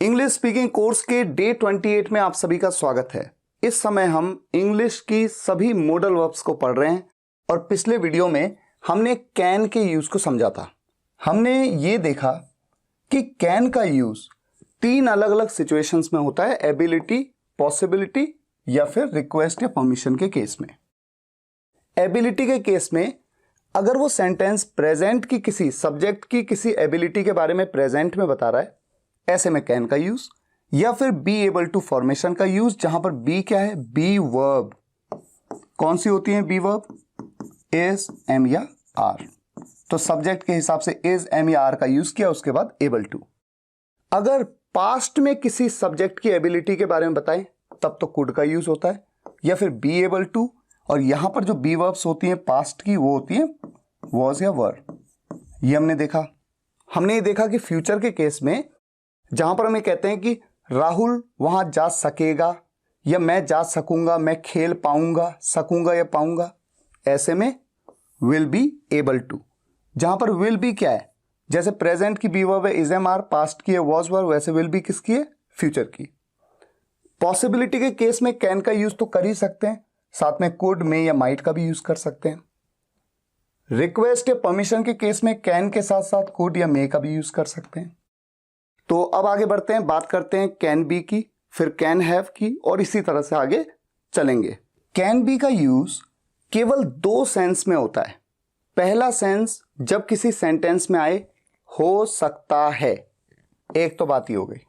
English speaking course के day 28 में आप सभी का स्वागत है। इस समय हम इंग्लिश की सभी मॉडल वर्ब्स को पढ़ रहे हैं और पिछले वीडियो में हमने कैन के यूज को समझा था। हमने ये देखा कि कैन का यूज 3 अलग अलग सिचुएशंस में होता है, एबिलिटी, पॉसिबिलिटी या फिर रिक्वेस्ट या परमिशन के केस में। एबिलिटी के केस में अगर वो सेंटेंस प्रेजेंट की किसी सब्जेक्ट की किसी एबिलिटी के बारे में प्रेजेंट में बता रहा है, ऐसे में कैन का यूज, या फिर बी एबल टू फॉर्मेशन का यूज, जहां पर बी क्या है, बी वर्ब। कौन सी होती है बी वर्ब? इज, एम या आर। तो सब्जेक्ट के हिसाब से इज, एम या आर का यूज किया, उसके बाद एबल टू। अगर पास्ट में किसी सब्जेक्ट की एबिलिटी के बारे में बताएं तब तो कुड का यूज होता है, या फिर बी एबल टू। और यहां पर जो बी वर्ब्स होती हैं पास्ट की, वो होती है वॉज या वर। ये हमने देखा। हमने ये देखा कि फ्यूचर के केस में जहां पर हमें कहते हैं कि राहुल वहां जा सकेगा, या मैं जा सकूंगा, मैं खेल पाऊंगा, सकूंगा या पाऊंगा, ऐसे में विल बी एबल टू। जहां पर विल बी क्या है, जैसे प्रेजेंट की बी वर्ब है इज, एम, आर, पास्ट की है वॉज, वर, वैसे विल बी किसकी है, फ्यूचर की। पॉसिबिलिटी के केस में कैन का यूज तो कर ही सकते हैं, साथ में कुड, में या माइट का भी यूज कर सकते हैं। रिक्वेस्ट या परमिशन के केस में कैन के साथ साथ कुड या मे का भी यूज कर सकते हैं। तो अब आगे बढ़ते हैं, बात करते हैं कैन बी की, फिर कैन हैव की, और इसी तरह से आगे चलेंगे। कैन बी का यूज केवल 2 सेंस में होता है। पहला सेंस जब किसी सेंटेंस में आए हो सकता है, एक तो बात ही हो गई,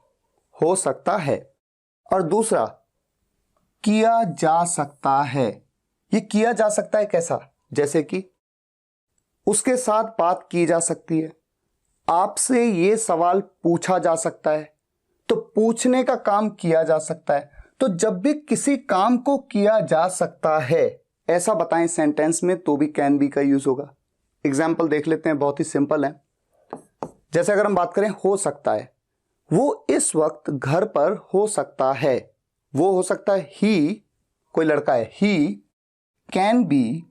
हो सकता है, और दूसरा किया जा सकता है। ये किया जा सकता है कैसा, जैसे कि उसके साथ बात की जा सकती है, आपसे ये सवाल पूछा जा सकता है, तो पूछने का काम किया जा सकता है। तो जब भी किसी काम को किया जा सकता है ऐसा बताएं सेंटेंस में, तो भी कैन बी का यूज होगा। एग्जाम्पल देख लेते हैं, बहुत ही सिंपल है। जैसे अगर हम बात करें हो सकता है, वो इस वक्त घर पर हो सकता है। वो हो सकता है ही, कोई लड़का है, ही कैन बी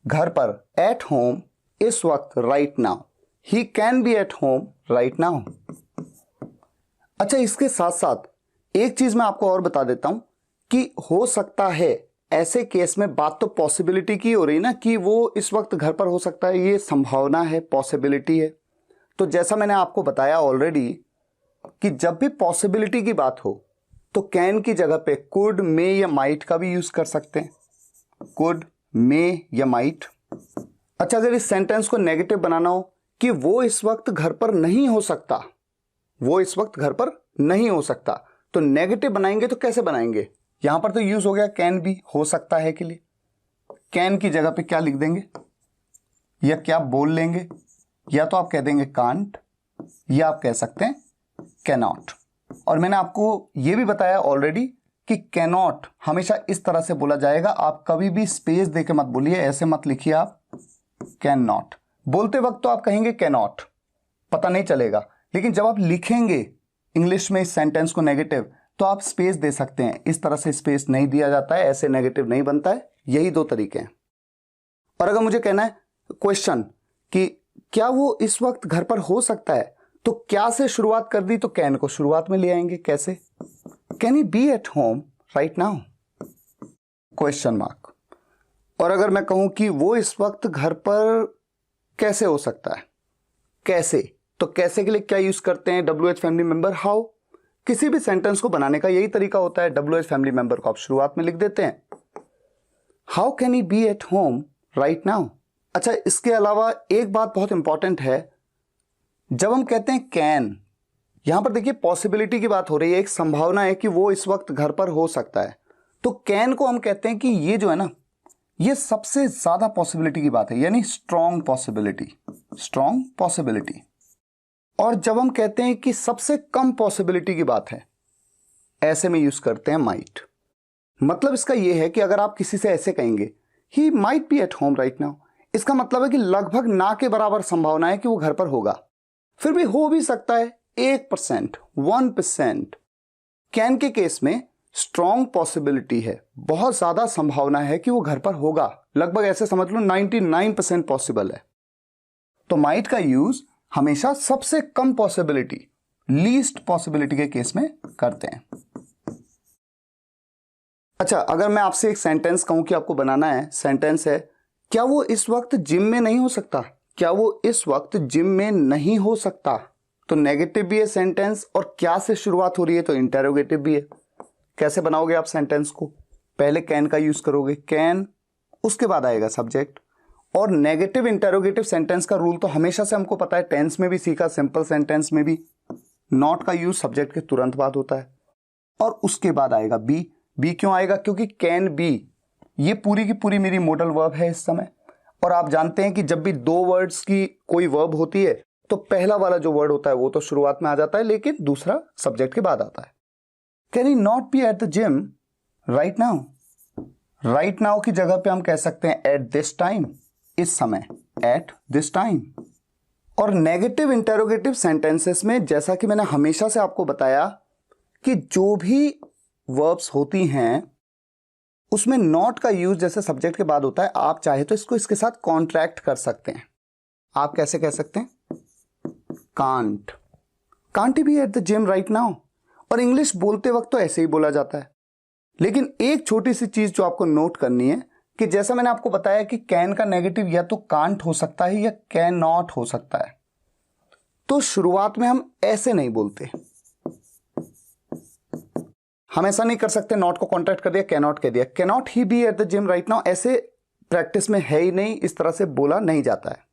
घर पर, एट होम, इस वक्त, right now. He can be at home right now. अच्छा, इसके साथ साथ एक चीज मैं आपको और बता देता हूं कि हो सकता है ऐसे केस में बात तो पॉसिबिलिटी की हो रही ना, कि वो इस वक्त घर पर हो सकता है, ये संभावना है, पॉसिबिलिटी है। तो जैसा मैंने आपको बताया ऑलरेडी कि जब भी पॉसिबिलिटी की बात हो तो कैन की जगह पे कुड, मे या माइट का भी यूज कर सकते हैं। कुड, मे या माइट। अच्छा, अगर इस सेंटेंस को नेगेटिव बनाना हो कि वो इस वक्त घर पर नहीं हो सकता, वो इस वक्त घर पर नहीं हो सकता, तो नेगेटिव बनाएंगे तो कैसे बनाएंगे? यहां पर तो यूज हो गया कैन बी, हो सकता है के लिए। कैन की जगह पे क्या लिख देंगे, या क्या बोल लेंगे? या तो आप कह देंगे कांट, या आप कह सकते हैं कैनॉट। और मैंने आपको यह भी बताया ऑलरेडी कि कैनॉट हमेशा इस तरह से बोला जाएगा। आप कभी भी स्पेस देके मत बोलिए, ऐसे मत लिखिए आप कैन नॉट। बोलते वक्त तो आप कहेंगे कैनॉट, पता नहीं चलेगा, लेकिन जब आप लिखेंगे इंग्लिश में इस सेंटेंस को नेगेटिव, तो आप स्पेस दे सकते हैं। इस तरह से स्पेस नहीं दिया जाता है, ऐसे नेगेटिव नहीं बनता है। यही 2 तरीके हैं। और अगर मुझे कहना है क्वेश्चन कि क्या वो इस वक्त घर पर हो सकता है, तो क्या से शुरुआत कर दी, तो कैन को शुरुआत में ले आएंगे। कैसे? Can he be at home right now, question mark. और अगर मैं कहूं कि वो इस वक्त घर पर कैसे हो सकता है, कैसे, तो कैसे के लिए क्या यूज करते हैं? WH family member, how. किसी भी सेंटेंस को बनाने का यही तरीका होता है, WH फैमिली मेंबर को आप शुरुआत में लिख देते हैं। How can he be at home right now. अच्छा, इसके अलावा एक बात बहुत इंपॉर्टेंट है, जब हम कहते हैं कैन, यहां पर देखिए पॉसिबिलिटी की बात हो रही है, एक संभावना है कि वो इस वक्त घर पर हो सकता है। तो कैन को हम कहते हैं कि ये जो है ना, ये सबसे ज्यादा पॉसिबिलिटी की बात है, यानी स्ट्रॉन्ग पॉसिबिलिटी, स्ट्रॉन्ग पॉसिबिलिटी। और जब हम कहते हैं कि सबसे कम पॉसिबिलिटी की बात है, ऐसे में यूज करते हैं माइट। मतलब इसका यह है कि अगर आप किसी से ऐसे कहेंगे he might be at home right now, इसका मतलब है कि लगभग ना के बराबर संभावना है कि वो घर पर होगा। फिर भी हो भी सकता है 1%, 1%। कैन के केस में स्ट्रॉन्ग पॉसिबिलिटी है, बहुत ज्यादा संभावना है कि वो घर पर होगा, लगभग ऐसे समझ लो 99% पॉसिबल है। तो माइट का यूज हमेशा सबसे कम पॉसिबिलिटी, लीस्ट पॉसिबिलिटी के केस में करते हैं। अच्छा, अगर मैं आपसे एक सेंटेंस कहूं कि आपको बनाना है, सेंटेंस है, क्या वो इस वक्त जिम में नहीं हो सकता? क्या वो इस वक्त जिम में नहीं हो सकता? तो नेगेटिव भी है सेंटेंस और क्या से शुरुआत हो रही है, तो इंटेरोगेटिव भी है। कैसे बनाओगे आप सेंटेंस को? पहले कैन का यूज करोगे, कैन, उसके बाद आएगा सब्जेक्ट। और नेगेटिव इंटेरोगेटिव सेंटेंस का रूल तो हमेशा से हमको पता है, टेंस में भी सीखा, सिंपल सेंटेंस में भी। नॉट का यूज सब्जेक्ट के तुरंत बाद होता है और उसके बाद आएगा बी। बी क्यों आएगा? क्योंकि कैन बी ये पूरी की पूरी मेरी मॉडल वर्ब है इस समय। और आप जानते हैं कि जब भी दो वर्ड्स की कोई वर्ब होती है तो पहला वाला जो वर्ड होता है वो तो शुरुआत में आ जाता है, लेकिन दूसरा सब्जेक्ट के बाद आता है। Can he not be at the gym right now? Right now की जगह पे हम कह सकते हैं एट दिस टाइम, इस समय, एट दिस टाइम। और नेगेटिव इंटेरोगेटिव सेंटेंसेस में जैसा कि मैंने हमेशा से आपको बताया कि जो भी वर्ब्स होती हैं उसमें नॉट का यूज जैसे सब्जेक्ट के बाद होता है, आप चाहे तो इसको इसके साथ कॉन्ट्रैक्ट कर सकते हैं। आप कैसे कह सकते हैं? Can't, can't he be at the gym right now. और इंग्लिश बोलते वक्त तो ऐसे ही बोला जाता है, लेकिन एक छोटी सी चीज जो आपको नोट करनी है कि जैसा मैंने आपको बताया कि कैन का नेगेटिव या तो कांट हो सकता है या कैन नॉट हो सकता है, तो शुरुआत में हम ऐसे नहीं बोलते। हम ऐसा नहीं कर सकते नॉट को कॉन्ट्रैक्ट कर दिया, कैनॉट कह दिया, cannot he be at the gym right now, ऐसे प्रैक्टिस में है ही नहीं, इस तरह से बोला नहीं जाता है।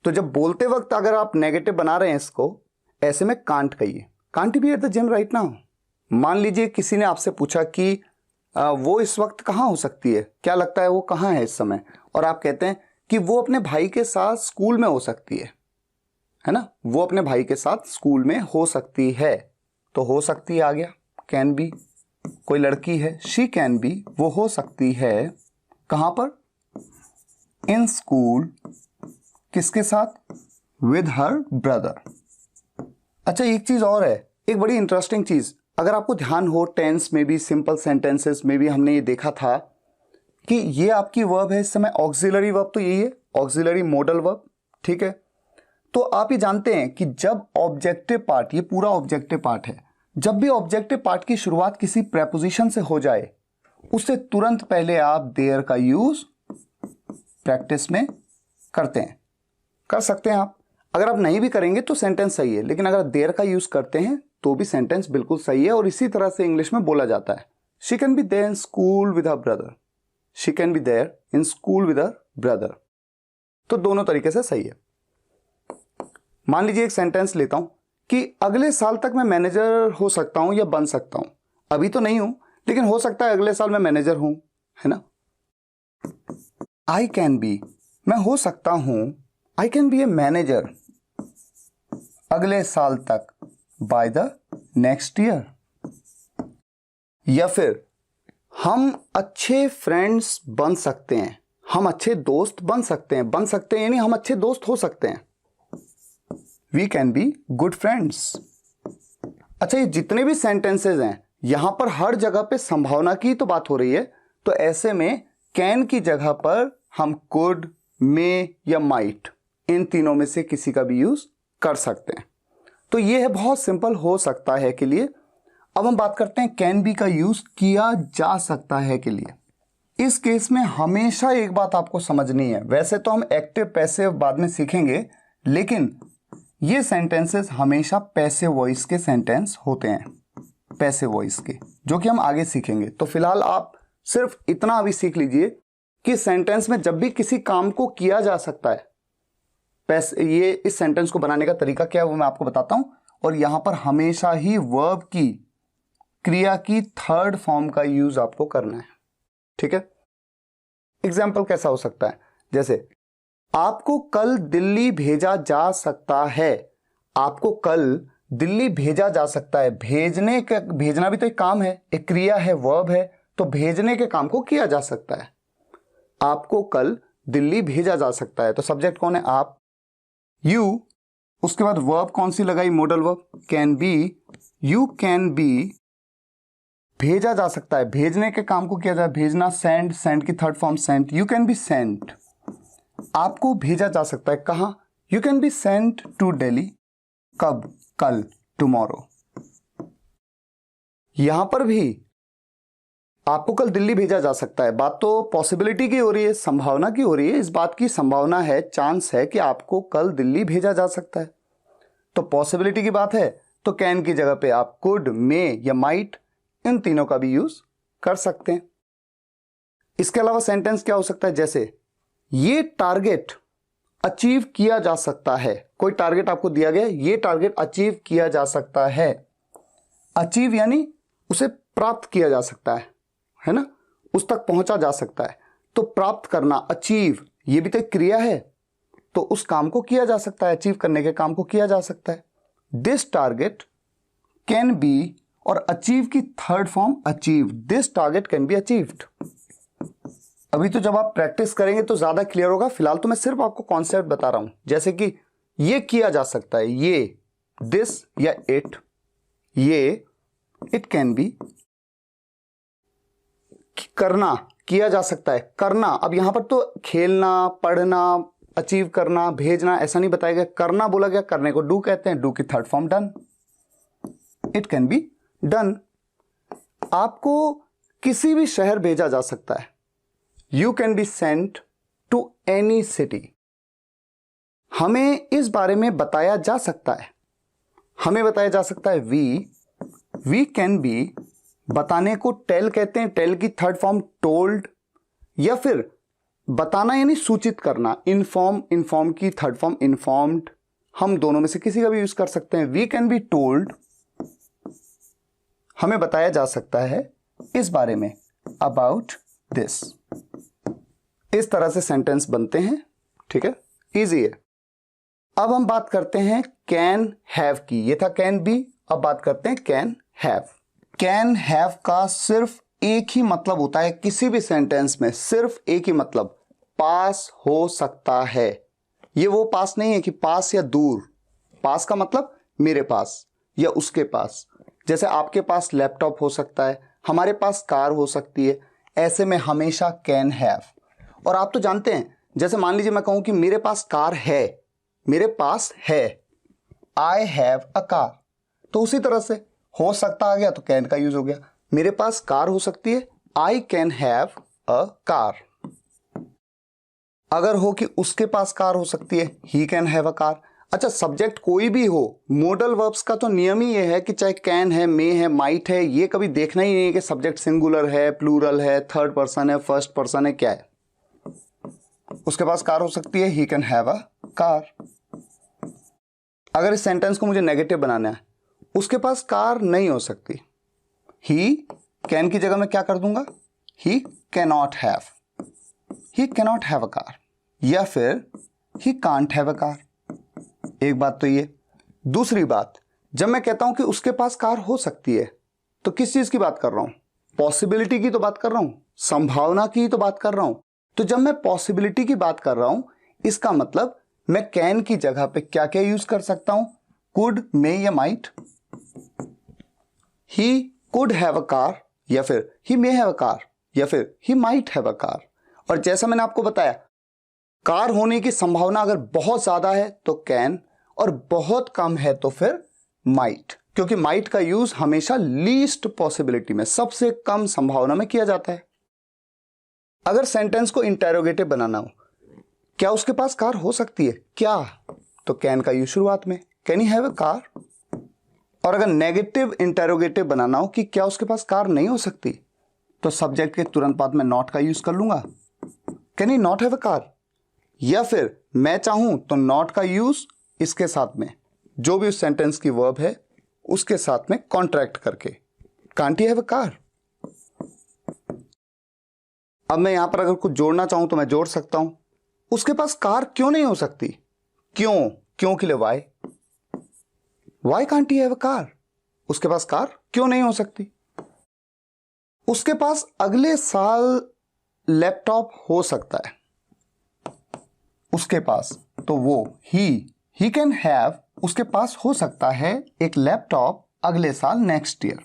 तो जब बोलते वक्त अगर आप नेगेटिव बना रहे हैं इसको, ऐसे में कांट कहिए, can't he be at the gym right now. मान लीजिए किसी ने आपसे पूछा कि वो इस वक्त कहाँ हो सकती है, क्या लगता है वो कहाँ है इस समय, और आप कहते हैं कि वो अपने भाई के साथ स्कूल में हो सकती है ना, वो अपने भाई के साथ स्कूल में हो सकती है, तो हो सकती है आ गया, कैन बी। कोई लड़की है, शी कैन बी, वो हो सकती है कहां पर? इन स्कूल, किसके साथ? With her brother. अच्छा, एक चीज और है, एक बड़ी इंटरेस्टिंग चीज, अगर आपको ध्यान हो, टेंस में भी, सिंपल सेंटेंसेस में भी हमने ये देखा था कि ये आपकी वर्ब है इस समय, ऑक्सिलरी वर्ब तो यही है, ऑक्सिलरी मॉडल वर्ब, ठीक है। तो आप ये जानते हैं कि जब ऑब्जेक्टिव पार्ट, ये पूरा ऑब्जेक्टिव पार्ट है, जब भी ऑब्जेक्टिव पार्ट की शुरुआत किसी प्रेपोजिशन से हो जाए, उससे तुरंत पहले आप देयर का यूज प्रैक्टिस में करते हैं, कर सकते हैं आप। अगर आप नहीं भी करेंगे तो सेंटेंस सही है, लेकिन अगर देयर का यूज करते हैं तो भी सेंटेंस बिल्कुल सही है। और इसी तरह से इंग्लिश में बोला जाता है, she can be there in school with her brother, she can be there in school with her brother. तो दोनों तरीके से सही है। मान लीजिए एक सेंटेंस लेता हूं कि अगले साल तक मैं मैनेजर हो सकता हूं या बन सकता हूं, अभी तो नहीं हूं लेकिन हो सकता है अगले साल मैं मैनेजर हूं, है ना। आई कैन बी, मैं हो सकता हूं, I can be a manager अगले साल तक, बाय द नेक्स्ट ईयर। या फिर हम अच्छे फ्रेंड्स बन सकते हैं, हम अच्छे दोस्त बन सकते हैं, बन सकते हैं यानी हम अच्छे दोस्त हो सकते हैं, we can be good friends. अच्छा, ये जितने भी सेंटेंसेज हैं यहां पर हर जगह पे संभावना की तो बात हो रही है, तो ऐसे में कैन की जगह पर हम कुड, मे या माइट, इन तीनों में से किसी का भी यूज कर सकते हैं। तो ये है बहुत सिंपल, हो सकता है के लिए। अब हम बात करते हैं कैन बी का यूज किया जा सकता है के लिए। इस केस में हमेशा एक बात आपको समझनी है, वैसे तो हम एक्टिव पैसिव बाद में सीखेंगे, लेकिन ये सेंटेंसेस हमेशा पैसिव वॉइस के सेंटेंस होते हैं, पैसिव वॉइस के, जो कि हम आगे सीखेंगे। तो फिलहाल आप सिर्फ इतना अभी सीख लीजिए कि सेंटेंस में जब भी किसी काम को किया जा सकता है, ये इस सेंटेंस को बनाने का तरीका क्या है वो मैं आपको बताता हूं। और यहां पर हमेशा ही वर्ब की, क्रिया की थर्ड फॉर्म का यूज आपको करना है, ठीक है। एग्जाम्पल कैसा हो सकता है, जैसे आपको कल दिल्ली भेजा जा सकता है, आपको कल दिल्ली भेजा जा सकता है। भेजने का, भेजना भी तो एक काम है, एक क्रिया है, वर्ब है, तो भेजने के काम को किया जा सकता है। आपको कल दिल्ली भेजा जा सकता है, तो सब्जेक्ट कौन है? आप, यू, उसके बाद वर्ब कौन सी लगाई? Modal verb, can be, you can B, भेजा जा सकता है, भेजने के काम को किया जाए, भेजना, सेंड, सेंड की third form sent, you can be sent. आपको भेजा जा सकता है कहां? You can be sent to Delhi, कब? कल। टुमारो। यहां पर भी आपको कल दिल्ली भेजा जा सकता है। बात तो पॉसिबिलिटी की हो रही है, संभावना की हो रही है। इस बात की संभावना है, चांस है कि आपको कल दिल्ली भेजा जा सकता है। तो पॉसिबिलिटी की बात है तो कैन की जगह पे आप कुड, मे या माइट, इन तीनों का भी यूज कर सकते हैं। इसके अलावा सेंटेंस क्या हो सकता है, जैसे ये टारगेट अचीव किया जा सकता है। कोई टारगेट आपको दिया गया, ये टारगेट अचीव किया जा सकता है। अचीव यानी उसे प्राप्त किया जा सकता है ना, उस तक पहुंचा जा सकता है। तो प्राप्त करना, अचीव, ये भी तो एक क्रिया है, तो उस काम को किया जा सकता है, अचीव करने के काम को किया जा सकता है। दिस टारगेट कैन बी, और अचीव की third form achieve, this target can be achieved. अभी तो जब आप प्रैक्टिस करेंगे तो ज्यादा क्लियर होगा, फिलहाल तो मैं सिर्फ आपको कॉन्सेप्ट बता रहा हूं। जैसे कि ये किया जा सकता है, ये, दिस या इट, ये, इट कैन बी, करना, किया जा सकता है, करना। अब यहां पर तो खेलना, पढ़ना, अचीव करना, भेजना ऐसा नहीं बताया गया, करना बोला गया, करने को डू कहते हैं, डू की third form done, it can be done. आपको किसी भी शहर भेजा जा सकता है, you can be sent to any city. हमें इस बारे में बताया जा सकता है, हमें बताया जा सकता है, वी कैन बी, बताने को टेल कहते हैं, टेल की थर्ड फॉर्म टोल्ड, या फिर बताना यानी सूचित करना, इन्फॉर्म, इन्फॉर्म की थर्ड फॉर्म इन्फॉर्म्ड। हम दोनों में से किसी का भी यूज कर सकते हैं। वी कैन बी टोल्ड, हमें बताया जा सकता है इस बारे में, अबाउट दिस। इस तरह से सेंटेंस बनते हैं, ठीक है, इजी है। अब हम बात करते हैं कैन हैव की। ये था कैन बी, अब बात करते हैं कैन हैव। कैन हैव का सिर्फ एक ही मतलब होता है किसी भी सेंटेंस में, सिर्फ एक ही मतलब, पास हो सकता है। ये वो पास नहीं है कि पास या दूर, पास का मतलब मेरे पास या उसके पास। जैसे आपके पास लैपटॉप हो सकता है, हमारे पास कार हो सकती है, ऐसे में हमेशा कैन हैव। और आप तो जानते हैं, जैसे मान लीजिए मैं कहूं कि मेरे पास कार है, मेरे पास है, आई हैव अ कार, तो उसी तरह से हो सकता आ गया तो कैन का यूज हो गया। मेरे पास कार हो सकती है, I can have a car. अगर हो कि उसके पास कार हो सकती है, he can have a car. अच्छा, सब्जेक्ट कोई भी हो, मॉडल वर्ब्स का तो नियम ही ये है कि चाहे कैन है, मे है, माइट है, ये कभी देखना ही नहीं है कि सब्जेक्ट सिंगुलर है, प्लूरल है, थर्ड पर्सन है, फर्स्ट पर्सन है, क्या है। उसके पास कार हो सकती है, he can have a car. अगर इस सेंटेंस को मुझे नेगेटिव बनाना है, उसके पास कार नहीं हो सकती, ही कैन की जगह मैं क्या कर दूंगा, ही cannot have, he cannot have a car, या फिर he can't have a car. एक बात तो ये। दूसरी बात, जब मैं कहता हूं कि उसके पास कार हो सकती है, तो किस चीज की बात कर रहा हूं, पॉसिबिलिटी की तो बात कर रहा हूं, संभावना की तो बात कर रहा हूं। तो जब मैं पॉसिबिलिटी की बात कर रहा हूं, इसका मतलब मैं कैन की जगह पे क्या क्या यूज कर सकता हूं, कुड, मे या might. He could have a car, या फिर ही मे हैव अ कार, या फिर he might have a car. और जैसा मैंने आपको बताया, कार होने की संभावना अगर बहुत ज्यादा है तो कैन, और बहुत कम है तो फिर माइट, क्योंकि माइट का यूज हमेशा लीस्ट पॉसिबिलिटी में, सबसे कम संभावना में किया जाता है। अगर सेंटेंस को इंटेरोगेटिव बनाना हो, क्या उसके पास कार हो सकती है क्या, तो कैन का यूज शुरुआत में, can he have a car. और अगर नेगेटिव इंटेरोगेटिव बनाना हो कि क्या उसके पास कार नहीं हो सकती, तो सब्जेक्ट के तुरंत बाद में नॉट का यूज कर लूंगा, can he not have a car. या फिर मैं चाहूं तो नॉट का यूज इसके साथ में, जो भी उस सेंटेंस की वर्ब है उसके साथ में कॉन्ट्रैक्ट करके, can't he have a car. अब मैं यहां पर अगर कुछ जोड़ना चाहूं तो मैं जोड़ सकता हूं, उसके पास कार क्यों नहीं हो सकती, क्यों, क्यों के लिए why can't he have a car, उसके पास कार क्यों नहीं हो सकती। उसके पास अगले साल लैपटॉप हो सकता है, उसके पास, तो वो ही कैन हैव, उसके पास हो सकता है एक लैपटॉप अगले साल, next year,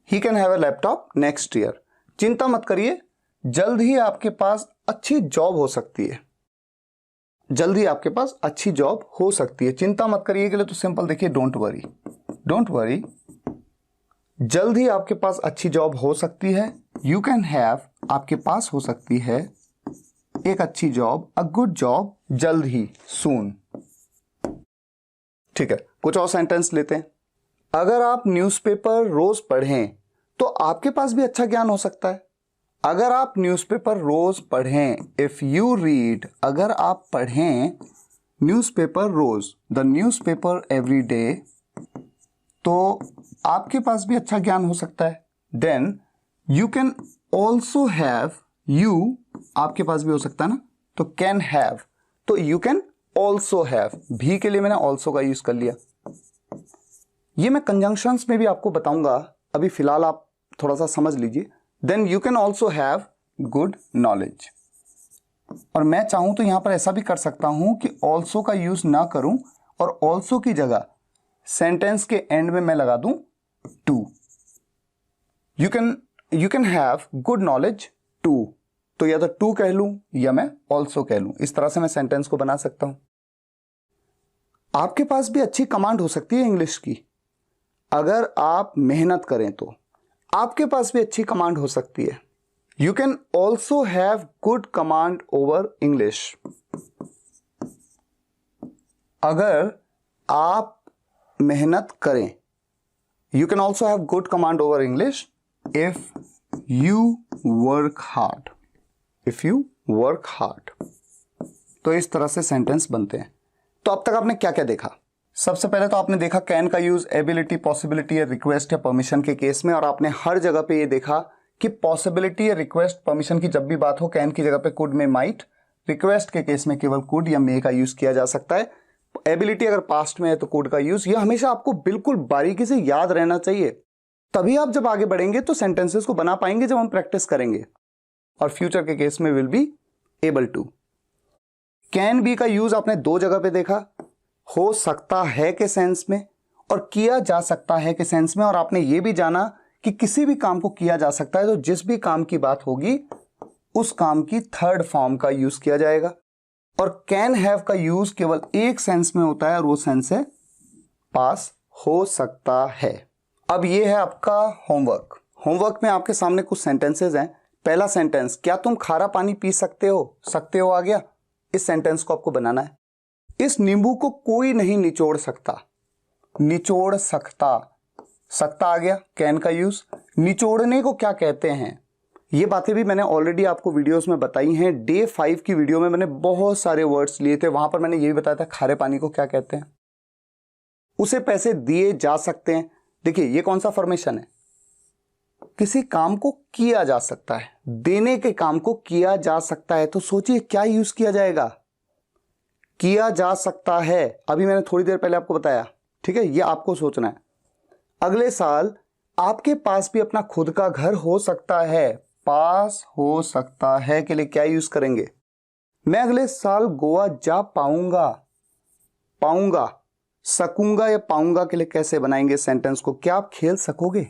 he can have a laptop next year. चिंता मत करिए, जल्द ही आपके पास अच्छी जॉब हो सकती है। जल्दी आपके पास अच्छी जॉब हो सकती है। चिंता मत करिए के लिए तो सिंपल देखिए, डोंट वरी, डोंट वरी, जल्द ही आपके पास अच्छी जॉब हो सकती है। यू कैन हैव, आपके पास हो सकती है एक अच्छी जॉब, अ गुड जॉब, जल्द ही, सून। ठीक है, कुछ और सेंटेंस लेते हैं। अगर आप न्यूज़पेपर रोज पढ़ें तो आपके पास भी अच्छा ज्ञान हो सकता है। अगर आप न्यूज़पेपर रोज पढ़ें, इफ यू रीड, अगर आप पढ़ें न्यूज़पेपर रोज, द न्यूज़पेपर एवरी डे, तो आपके पास भी अच्छा ज्ञान हो सकता है। Then you can also have, you आपके पास भी हो सकता है ना, तो कैन हैव, तो यू कैन ऑल्सो हैव, भी के लिए मैंने ऑल्सो का यूज कर लिया। ये मैं कंजंक्शंस में भी आपको बताऊंगा, अभी फिलहाल आप थोड़ा सा समझ लीजिए। Then you can also have good knowledge, और मैं चाहूं तो यहां पर ऐसा भी कर सकता हूं कि ऑल्सो का यूज ना करूं और ऑल्सो की जगह सेंटेंस के एंड में मैं लगा दूं too. You can have good knowledge too, तो या तो टू कह लूं या मैं ऑल्सो कह लूं, इस तरह से मैं सेंटेंस को बना सकता हूं। आपके पास भी अच्छी कमांड हो सकती है इंग्लिश की, अगर आप मेहनत करें तो आपके पास भी अच्छी कमांड हो सकती है। You can also have good command over English, अगर आप मेहनत करें। You can also have good command over English if you work hard, if you work hard. तो इस तरह से सेंटेंस बनते हैं। तो अब तक आपने क्या क्या देखा? सबसे पहले तो आपने देखा कैन का यूज एबिलिटी, पॉसिबिलिटी या रिक्वेस्ट या परमिशन के केस में, और आपने हर जगह पे ये देखा कि पॉसिबिलिटी या रिक्वेस्ट, परमिशन की जब भी बात हो कैन की जगह पे कुड में माइट, रिक्वेस्ट के केस में केवल कुड या मे का यूज किया जा सकता है। एबिलिटी अगर पास्ट में है तो कुड का यूज। यह हमेशा आपको बिल्कुल बारीकी से याद रहना चाहिए, तभी आप जब आगे बढ़ेंगे तो सेंटेंसेस को बना पाएंगे जब हम प्रैक्टिस करेंगे, और फ्यूचर के केस में will be able to. Can be का यूज आपने दो जगह पे देखा, हो सकता है के सेंस में और किया जा सकता है के सेंस में, और आपने ये भी जाना कि किसी भी काम को किया जा सकता है तो जिस भी काम की बात होगी उस काम की थर्ड फॉर्म का यूज किया जाएगा। और कैन हैव का यूज केवल एक सेंस में होता है और वो सेंस है पास हो सकता है। अब ये है आपका होमवर्क। होमवर्क में आपके सामने कुछ सेंटेंसेस हैं। पहला सेंटेंस, क्या तुम खारा पानी पी सकते हो? सकते हो आ गया। इस सेंटेंस को आपको बनाना है। इस नींबू को कोई नहीं निचोड़ सकता, निचोड़ सकता, सकता आ गया, कैन का यूज। निचोड़ने को क्या कहते हैं? ये बातें भी मैंने ऑलरेडी आपको वीडियोस में बताई हैं। डे 5 की वीडियो में मैंने बहुत सारे वर्ड्स लिए थे, वहां पर मैंने ये भी बताया था खारे पानी को क्या कहते हैं। उसे पैसे दिए जा सकते हैं। देखिए ये कौन सा फॉर्मेशन है? किसी काम को किया जा सकता है, देने के काम को किया जा सकता है, तो सोचिए क्या यूज किया जाएगा? किया जा सकता है। अभी मैंने थोड़ी देर पहले आपको बताया, ठीक है, ये आपको सोचना है। अगले साल आपके पास भी अपना खुद का घर हो सकता है, पास हो सकता है के लिए क्या यूज करेंगे? मैं अगले साल गोवा जा पाऊंगा, पाऊंगा, सकूंगा या पाऊंगा के लिए कैसे बनाएंगे सेंटेंस को? क्या आप खेल सकोगे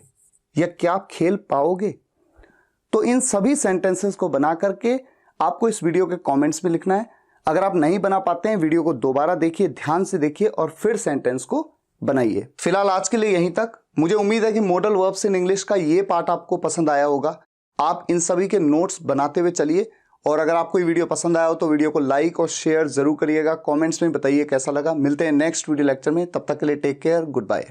या क्या आप खेल पाओगे? तो इन सभी सेंटेंसेस को बना करके आपको इस वीडियो के कमेंट्स में लिखना है। अगर आप नहीं बना पाते हैं, वीडियो को दोबारा देखिए, ध्यान से देखिए और फिर सेंटेंस को बनाइए। फिलहाल आज के लिए यहीं तक। मुझे उम्मीद है कि मॉडल वर्ब्स इन इंग्लिश का ये पार्ट आपको पसंद आया होगा। आप इन सभी के नोट्स बनाते हुए चलिए, और अगर आपको ये वीडियो पसंद आया हो तो वीडियो को लाइक और शेयर जरूर करिएगा। कमेंट्स में बताइए कैसा लगा। मिलते हैं नेक्स्ट वीडियो लेक्चर में, तब तक के लिए टेक केयर, गुड बाय।